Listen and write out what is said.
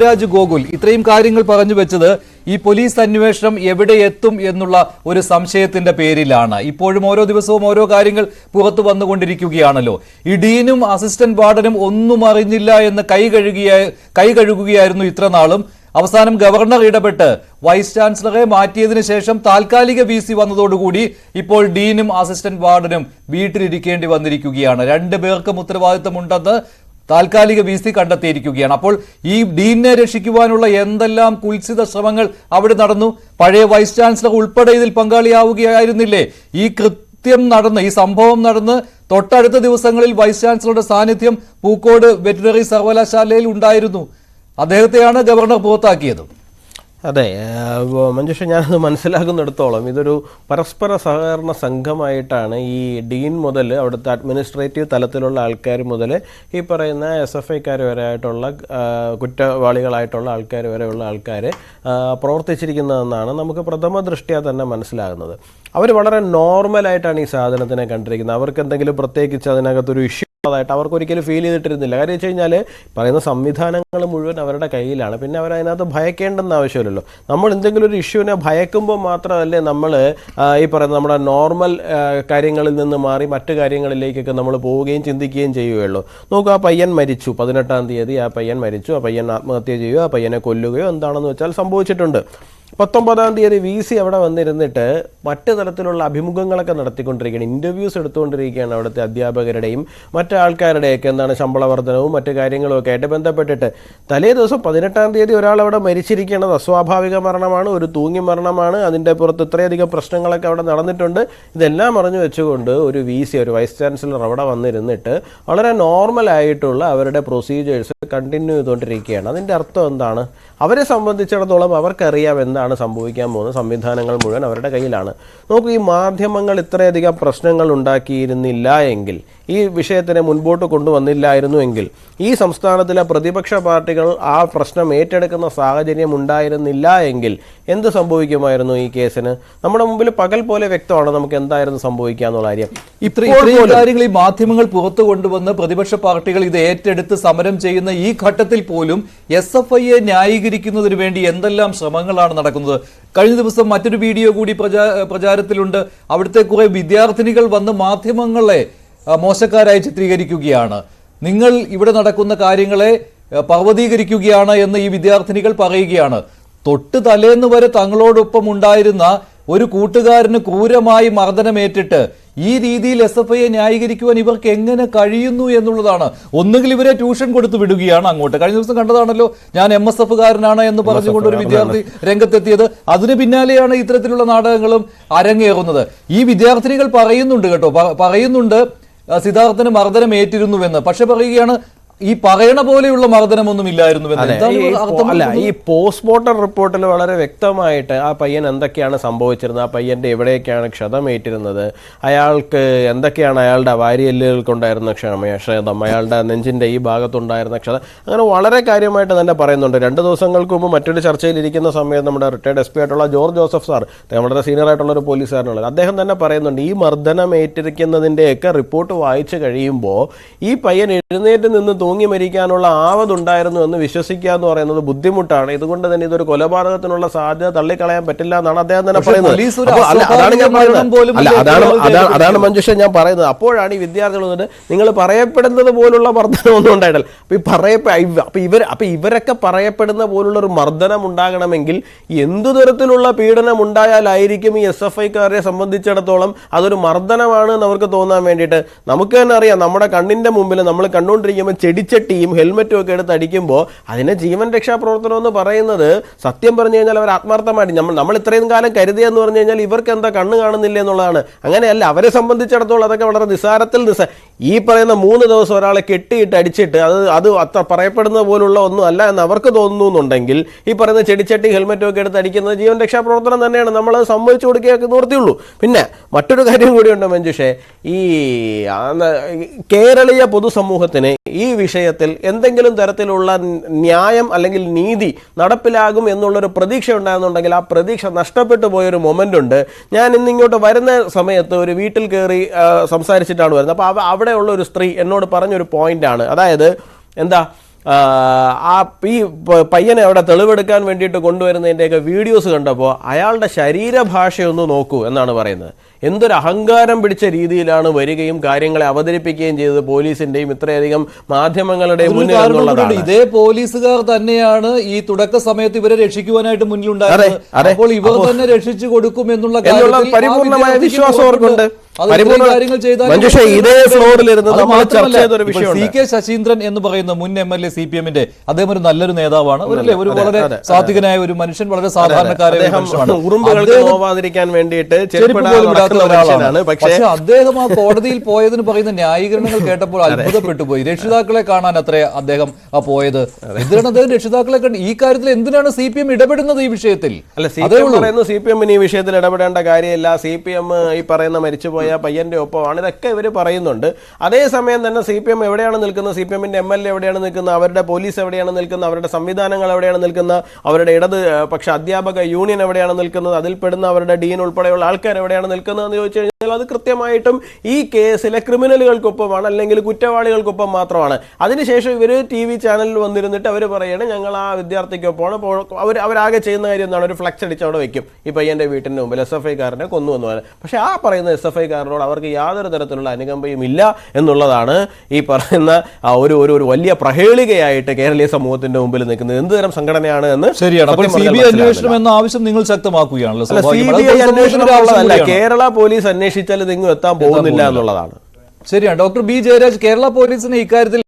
രാജ് ഗോകുൽ ഇത്രയും കാര്യങ്ങൾ പറഞ്ഞു വെച്ചത് ഈ പോലീസ് അന്വേഷണം എവിടെ എത്തും എന്നുള്ള ഒരു സംശയത്തിന്റെ പേരിലാണ്. ഇപ്പോഴും ഓരോ ദിവസവും ഓരോ കാര്യങ്ങൾ പുറത്തു വന്നുകൊണ്ടിരിക്കുകയാണല്ലോ. ഈ ഡീനും അസിസ്റ്റന്റ് വാർഡനും ഒന്നും അറിഞ്ഞില്ല എന്ന് കൈ കഴുകുകയായിരുന്നു ഇത്ര നാളും. അവസാനം ഗവർണർ ഇടപെട്ട് വൈസ് ചാൻസലറെ മാറ്റിയതിനു ശേഷം താൽക്കാലിക VC വന്നതോടുകൂടി ഇപ്പോൾ ഡീനും അസിസ്റ്റന്റ് വാർഡനും വീട്ടിലിരിക്കേണ്ടി വന്നിരിക്കുകയാണ്. രണ്ടുപേർക്കും ഉത്തരവാദിത്തമുണ്ടെന്ന് താൽക്കാലിക VC കണ്ടെത്തിയിരിക്കുകയാണ്. അപ്പോൾ ഈ ഡീനെ രക്ഷിക്കുവാനുള്ള എന്തെല്ലാം കുൽസിത ശ്രമങ്ങൾ അവിടെ നടന്നു. പഴയ വൈസ് ചാൻസലർ ഉൾപ്പെടെ ഇതിൽ പങ്കാളിയാവുകയായിരുന്നില്ലേ? ഈ സംഭവം നടന്ന് തൊട്ടടുത്ത ദിവസങ്ങളിൽ വൈസ് ചാൻസലറുടെ സാന്നിധ്യം പൂക്കോട് വെറ്റിനറി സർവകലാശാലയിൽ ഉണ്ടായിരുന്നു. അദ്ദേഹത്തെയാണ് ഗവർണർ പുറത്താക്കിയത്. അതെ മഞ്ജുഷ, ഞാനത് മനസ്സിലാക്കുന്നിടത്തോളം ഇതൊരു പരസ്പര സഹകരണ സംഘമായിട്ടാണ് ഈ ഡീൻ മുതൽ അവിടുത്തെ അഡ്മിനിസ്ട്രേറ്റീവ് തലത്തിലുള്ള ആൾക്കാർ മുതൽ ഈ പറയുന്ന SFIക്കാർ വരെ ആയിട്ടുള്ള കുറ്റവാളികളായിട്ടുള്ള ആൾക്കാർ വരെയുള്ള ആൾക്കാർ പ്രവർത്തിച്ചിരിക്കുന്നതെന്നാണ് നമുക്ക് പ്രഥമ ദൃഷ്ട്യാ തന്നെ മനസ്സിലാകുന്നത്. അവർ വളരെ നോർമലായിട്ടാണ് ഈ സാധനത്തിനെ കണ്ടിരിക്കുന്നത്. അവർക്ക് എന്തെങ്കിലും പ്രത്യേകിച്ച് അതിനകത്തൊരു ഇഷ്യൂ ായിട്ട് അവർക്കൊരിക്കലും ഫീൽ ചെയ്തിട്ടിരുന്നില്ല. കാര്യം വെച്ച് കഴിഞ്ഞാൽ പറയുന്ന സംവിധാനങ്ങൾ മുഴുവൻ അവരുടെ കയ്യിലാണ്. പിന്നെ അവരതിനകത്ത് ഭയക്കേണ്ടെന്ന് ആവശ്യമില്ലല്ലോ. നമ്മൾ എന്തെങ്കിലും ഒരു ഇഷ്യൂവിനെ ഭയക്കുമ്പോൾ മാത്രമല്ലേ നമ്മൾ ഈ പറയുന്ന നമ്മുടെ നോർമൽ കാര്യങ്ങളിൽ നിന്ന് മാറി മറ്റു കാര്യങ്ങളിലേക്കൊക്കെ നമ്മൾ പോവുകയും ചിന്തിക്കുകയും ചെയ്യുകയുള്ളൂ. നോക്കൂ, ആ പയ്യൻ മരിച്ചു, 18-ാം തീയതി ആ പയ്യൻ മരിച്ചു. ആ പയ്യൻ ആത്മഹത്യ ചെയ്യുകയോ ആ പയ്യനെ കൊല്ലുകയോ എന്താണെന്ന് വെച്ചാൽ സംഭവിച്ചിട്ടുണ്ട്. 19-ാം തീയതി VC അവിടെ വന്നിരുന്നിട്ട് മറ്റു തരത്തിലുള്ള അഭിമുഖങ്ങളൊക്കെ നടത്തിക്കൊണ്ടിരിക്കുകയാണ്, ഇൻ്റർവ്യൂസ് എടുത്തുകൊണ്ടിരിക്കുകയാണ് അവിടുത്തെ അധ്യാപകരുടെയും മറ്റു ആൾക്കാരുടെയൊക്കെ ശമ്പള വർധനവും മറ്റു കാര്യങ്ങളും ഒക്കെ ആയിട്ട് ബന്ധപ്പെട്ടിട്ട്. തലേ ദിവസം 18-ാം തീയതി ഒരാൾ അവിടെ മരിച്ചിരിക്കുന്നത് അസ്വാഭാവിക മരണമാണ്, ഒരു തൂങ്ങി മരണമാണ്. അതിൻ്റെ പുറത്ത് ഇത്രയധികം പ്രശ്നങ്ങളൊക്കെ അവിടെ നടന്നിട്ടുണ്ട്. ഇതെല്ലാം അറിഞ്ഞു വെച്ചുകൊണ്ട് ഒരു VC, ഒരു വൈസ് ചാൻസലർ അവിടെ വന്നിരുന്നിട്ട് വളരെ നോർമലായിട്ടുള്ള അവരുടെ പ്രൊസീജിയേഴ്സ് കണ്ടിന്യൂ ചെയ്തുകൊണ്ടിരിക്കുകയാണ്. അതിൻ്റെ അർത്ഥം എന്താണ്? അവരെ സംബന്ധിച്ചിടത്തോളം അവർക്കറിയാം എന്താണ് സംഭവിക്കാൻ പോകുന്നത്. സംവിധാനങ്ങൾ മുഴുവൻ അവരുടെ കയ്യിലാണ്. നോക്കൂ, ഈ മാധ്യമങ്ങൾ ഇത്രയധികം പ്രശ്നങ്ങൾ ഉണ്ടാക്കിയിരുന്നില്ല എങ്കിൽ, ഈ വിഷയത്തിനെ മുൻപോട്ട് കൊണ്ടുവന്നില്ലായിരുന്നു എങ്കിൽ, ഈ സംസ്ഥാനത്തിലെ പ്രതിപക്ഷ പാർട്ടികൾ ആ പ്രശ്നം ഏറ്റെടുക്കുന്ന സാഹചര്യം ഉണ്ടായിരുന്നില്ല എങ്കിൽ എന്ത് സംഭവിക്കുമായിരുന്നു ഈ കേസിന്? നമ്മുടെ മുമ്പിൽ പകൽ പോലെ വ്യക്തമാണ് നമുക്ക് എന്തായിരുന്നു സംഭവിക്കുക എന്നുള്ള കാര്യം. ഇത്രയും കാര്യങ്ങൾ ഈ മാധ്യമങ്ങൾ പുറത്തു കൊണ്ടുവന്ന് പ്രതിപക്ഷ പാർട്ടികൾ ഇത് ഏറ്റെടുത്ത് സമരം ചെയ്യുന്ന ഈ ഘട്ടത്തിൽ പോലും SFIയെ ന്യായീകരിക്കുന്നതിന് വേണ്ടി എന്തെല്ലാം ശ്രമങ്ങളാണ് നടക്കുന്നത്. കഴിഞ്ഞ ദിവസം മറ്റൊരു വീഡിയോ കൂടി പ്രചാരത്തിലുണ്ട്. അവിടുത്തെ കുറെ വിദ്യാർത്ഥിനികൾ വന്ന് മാധ്യമങ്ങളെ മോശക്കാരായി ചിത്രീകരിക്കുകയാണ്. നിങ്ങൾ ഇവിടെ നടക്കുന്ന കാര്യങ്ങളെ പർവ്വതീകരിക്കുകയാണ് എന്ന് ഈ വിദ്യാർത്ഥിനികൾ പറയുകയാണ്. തൊട്ട് തലേന്ന് വരെ തങ്ങളോടൊപ്പം ഉണ്ടായിരുന്ന ഒരു കൂട്ടുകാരന് ക്രൂരമായി മർദ്ദനമേറ്റിട്ട് ഈ രീതിയിൽ SFIയെ ന്യായീകരിക്കുവാൻ ഇവർക്ക് എങ്ങനെ കഴിയുന്നു എന്നുള്ളതാണ്. ഒന്നുകിൽ ഇവരെ ട്യൂഷൻ കൊടുത്തു വിടുകയാണ് അങ്ങോട്ട്. കഴിഞ്ഞ ദിവസം കണ്ടതാണല്ലോ, ഞാൻ MSFകാരനാണ് എന്ന് പറഞ്ഞുകൊണ്ട് ഒരു വിദ്യാർത്ഥി രംഗത്തെത്തിയത്. അതിന് പിന്നാലെയാണ് ഇത്തരത്തിലുള്ള നാടകങ്ങളും അരങ്ങേറുന്നത്. ഈ വിദ്യാർത്ഥിനികൾ പറയുന്നുണ്ട് കേട്ടോ, പറയുന്നുണ്ട് സിദ്ധാർത്ഥന് മർദ്ദനമേറ്റിരുന്നുവെന്ന്. പക്ഷെ പറയുകയാണ് ഈ പറയണ പോലെയുള്ള മർദ്ദനമൊന്നും ഇല്ലായിരുന്നു. ഈ പോസ്റ്റ്മോർട്ടം റിപ്പോർട്ടിൽ വളരെ വ്യക്തമായിട്ട് ആ പയ്യൻ എന്തൊക്കെയാണ് സംഭവിച്ചിരുന്നത്, ആ പയ്യന്റെ എവിടെയൊക്കെയാണ് ക്ഷതമേറ്റിരുന്നത്, അയാൾക്ക് എന്തൊക്കെയാണ് അയാളുടെ വാരിയെല്ലുകൾക്കുണ്ടായിരുന്ന ക്ഷതം, അയാളുടെ നെഞ്ചിന്റെ ഈ ഭാഗത്തുണ്ടായിരുന്ന ക്ഷതം, അങ്ങനെ വളരെ കാര്യമായിട്ട് തന്നെ പറയുന്നുണ്ട്. 2 ദിവസങ്ങൾക്ക് മുമ്പ് മറ്റൊരു ചർച്ചയിൽ ഇരിക്കുന്ന സമയത്ത് നമ്മുടെ റിട്ടയർഡ് SP ആയിട്ടുള്ള ജോർജ് ജോസഫ് സാർ, വളരെ സീനിയർ ആയിട്ടുള്ള ഒരു പോലീസുകാരനുള്ളത്, അദ്ദേഹം തന്നെ പറയുന്നുണ്ട് ഈ മർദ്ദനമേറ്റിരിക്കുന്നതിൻ്റെയൊക്കെ റിപ്പോർട്ട് വായിച്ചു കഴിയുമ്പോൾ ഈ പയ്യൻ എഴുന്നേറ്റ് നിന്ന് തൂങ്ങി മരിക്കാനുള്ള ആവതുണ്ടായിരുന്നു എന്ന് വിശ്വസിക്കുക എന്ന് പറയുന്നത് ബുദ്ധിമുട്ടാണ്. ഇതുകൊണ്ട് തന്നെ ഇതൊരു കൊലപാതകത്തിനുള്ള സാധ്യത തള്ളിക്കളയാൻ പറ്റില്ല എന്നാണ് അദ്ദേഹം തന്നെ പറയുന്നത്. അതാണ് മഞ്ജുഷ ഞാൻ പറയുന്നത്. അപ്പോഴാണ് ഈ വിദ്യാർത്ഥികൾ വന്നിട്ട് നിങ്ങൾ പറയപ്പെടുന്നത് പോലുള്ള മർദ്ദനമൊന്നും ഉണ്ടായിട്ടല്ല. അപ്പൊ ഇവരൊക്കെ പറയപ്പെടുന്ന പോലുള്ള ഒരു മർദ്ദനം ഉണ്ടാകണമെങ്കിൽ എന്തു തരത്തിലുള്ള പീഡനം ഉണ്ടായാലായിരിക്കും ഈ SFIക്കാരെ സംബന്ധിച്ചിടത്തോളം അതൊരു മർദ്ദനമാണ് എന്ന് അവർക്ക് തോന്നാൻ വേണ്ടിയിട്ട്? നമുക്ക് തന്നെ അറിയാം, നമ്മുടെ കണ്ണിന്റെ മുമ്പിൽ നമ്മൾ കണ്ടുകൊണ്ടിരിക്കുമ്പോൾ ചെടിച്ചട്ടിയും ഹെൽമെറ്റും ഒക്കെ എടുത്ത് അടിക്കുമ്പോൾ അതിനെ ജീവൻ രക്ഷാപ്രവർത്തനം എന്ന് പറയുന്നത് സത്യം പറഞ്ഞു കഴിഞ്ഞാൽ അവർ ആത്മാർത്ഥമായിട്ട് നമ്മൾ ഇത്രയും കാലം കരുതിയെന്ന് പറഞ്ഞു കഴിഞ്ഞാൽ ഇവർക്ക് എന്താ കണ്ണ് കാണുന്നില്ല എന്നുള്ളതാണ്. അങ്ങനെയല്ല, അവരെ സംബന്ധിച്ചിടത്തോളം അതൊക്കെ വളരെ ഈ പറയുന്ന 3 ദിവസം ഒരാളെ കെട്ടിയിട്ട് അടിച്ചിട്ട് അത് അത്ര പറയപ്പെടുന്ന പോലുള്ള ഒന്നും അല്ല എന്ന് അവർക്ക് തോന്നുന്നു എന്നുണ്ടെങ്കിൽ ഈ പറയുന്ന ചെടിച്ചട്ടി ഹെൽമെറ്റും ഒക്കെ എടുത്ത് അടിക്കുന്നത് ജീവൻ രക്ഷാപ്രവർത്തനം തന്നെയാണ്. നമ്മളത് സമ്മതിച്ചു കൊടുക്കുകയൊക്കെ നിർത്തിയുള്ളൂ. പിന്നെ മറ്റൊരു കാര്യം കൂടിയുണ്ട് മഞ്ജുഷേ, ഈ കേരളീയ പൊതുസമൂഹത്തിന് ഈ വിഷയത്തിൽ എന്തെങ്കിലും തരത്തിലുള്ള ന്യായം അല്ലെങ്കിൽ നീതി നടപ്പിലാകും എന്നുള്ളൊരു പ്രതീക്ഷ ഉണ്ടാകുന്നുണ്ടെങ്കിൽ ആ പ്രതീക്ഷ നഷ്ടപ്പെട്ടു പോയൊരു മൊമെൻ്റ് ഉണ്ട്. ഞാൻ ഇന്നിങ്ങോട്ട് വരുന്ന സമയത്ത് ഒരു വീട്ടിൽ കയറി സംസാരിച്ചിട്ടാണ് വരുന്നത്. അപ്പോൾ അവിടെയുള്ള ഒരു സ്ത്രീ എന്നോട് പറഞ്ഞൊരു പോയിൻ്റാണ്, അതായത് എന്താ ഈ പയ്യനെ അവിടെ തെളിവെടുക്കാൻ വേണ്ടിയിട്ട് കൊണ്ടുവരുന്നതിൻ്റെയൊക്കെ വീഡിയോസ് കണ്ടപ്പോൾ അയാളുടെ ശരീരഭാഷയൊന്ന് നോക്കൂ എന്നാണ് പറയുന്നത്. എന്തൊരു അഹങ്കാരം പിടിച്ച രീതിയിലാണ് വരികയും കാര്യങ്ങളെ അവതരിപ്പിക്കുകയും ചെയ്തത് പോലീസിന്റെയും ഇത്രയധികം മാധ്യമങ്ങളുടെയും മുന്നിൽ എന്നുള്ളതാണ്. ഇതേ പോലീസുകാർ തന്നെയാണ് ഈ തുടക്ക സമയത്ത് ഇവരെ രക്ഷിക്കുവാനായിട്ട് മുന്നിലുണ്ടായിരുന്നത്. അപ്പോൾ ഇവർ തന്നെ രക്ഷിച്ചു കൊടുക്കും എന്നുള്ള പരിപൂർണമായ വിശ്വാസം അവർക്കുണ്ട്. മഞ്ജുഷ ഇതേ ഫ്ലോറിലിരുന്ന് നമ്മൾ ചർച്ച ചെയ്ത ഒരു വിഷയം സി കെ ശശീന്ദ്രൻ എന്ന് പറയുന്ന മുൻ MLA CPM-ന്റെ അദ്ദേഹം ഒരു നല്ലൊരു നേതാവാണ്, ഒരു വളരെ സാത്വികനായ ഒരു മനുഷ്യൻ, വളരെ സാധാരണക്കാരായ ഉറുമ്പുകൾക്ക് പോവാതിരിക്കാൻ വേണ്ടിയിട്ട് ഒരാളാണ്. പക്ഷേ അദ്ദേഹം ആ കോടതിയിൽ പോയതിന് പറയുന്ന ന്യായീകരണങ്ങൾ കേട്ടപ്പോൾ അത്ഭുതപ്പെട്ടു പോയി. രക്ഷിതാക്കളെ കാണാൻ അത്ര അദ്ദേഹം പോയത്. എന്തിനാണ് അദ്ദേഹം രക്ഷിതാക്കളെ കണ്ട്? ഈ കാര്യത്തിൽ എന്തിനാണ് CPM ഇടപെടുന്നത് ഈ വിഷയത്തിൽ? അല്ല, CPM ഈ വിഷയത്തിൽ ഇടപെടേണ്ട കാര്യമില്ല. CPM ഈ പറയുന്ന മരിച്ചുപോയ പയ്യന്റെ ഒപ്പമാണ്, ഇതൊക്കെ ഇവർ പറയുന്നുണ്ട്. അതേസമയം തന്നെ CPM എവിടെയാണ് നിൽക്കുന്നത്, CPM-ന്റെ MLA എവിടെയാണ് നിൽക്കുന്നത്, അവരുടെ പോലീസ് എവിടെയാണ് നിൽക്കുന്നത്, അവരുടെ സംവിധാനങ്ങൾ എവിടെയാണ് നിൽക്കുന്നത്, അവരുടെ ഇടത് പക്ഷെ അധ്യാപക യൂണിയൻ എവിടെയാണ് നിൽക്കുന്നത്, അതിൽപ്പെടുന്ന അവരുടെ ഡീൻ ഉൾപ്പെടെയുള്ള ആൾക്കാർ എവിടെയാണ് നിൽക്കുന്നത് എന്ന് ചോദിച്ചു കഴിഞ്ഞാൽ അത് കൃത്യമായിട്ടും ഈ കേസിലെ ക്രിമിനലുകൾക്കൊപ്പമാണ്, അല്ലെങ്കിൽ കുറ്റവാളികൾക്കൊപ്പം മാത്രമാണ്. അതിനുശേഷം ഇവർ TV ചാനലിൽ വന്നിരുന്നിട്ട് അവർ പറയുകയാണ് ഞങ്ങൾ ആ വിദ്യാർത്ഥിക്കൊപ്പമാണ്. അവരാകെ ചെയ്യുന്ന കാര്യം എന്താണ്, ഒരു ഫ്ലക്സ് അടിച്ച് അവിടെ വെക്കും, ഈ പയ്യന്റെ വീട്ടിന് മുമ്പിൽ SFI-കാരനെ കൊന്നു എന്ന് പറയാൻ. പക്ഷെ ആ പറയുന്ന SFI-കാരനോട് അവർക്ക് യാതൊരു തരത്തിലുള്ള അനുകമ്പയും ഇല്ല എന്നുള്ളതാണ് ഈ പറയുന്ന ഒരു വലിയ പ്രഹേളികയായിട്ട് കേരളീയ സമൂഹത്തിന്റെ മുമ്പിൽ നിൽക്കുന്നത്. എന്ത് തരം സംഘടനയാണ് എന്ന് ശരിയാണ്. അപ്പോൾ CBI അന്വേഷണം എന്ന ആവശ്യം നിങ്ങൾ ശക്തമാക്കുകയാണല്ലോ. CBI അന്വേഷണം കേരള പോലീസ് അന്വേഷിച്ചാൽ ഇത് എങ്ങും എത്താൻ പോകുന്നില്ല എന്നുള്ളതാണ്. ശരിയാണ്. Doctor B. ജയരാജ്, കേരള പോലീസിന് ഇക്കാര്യത്തിൽ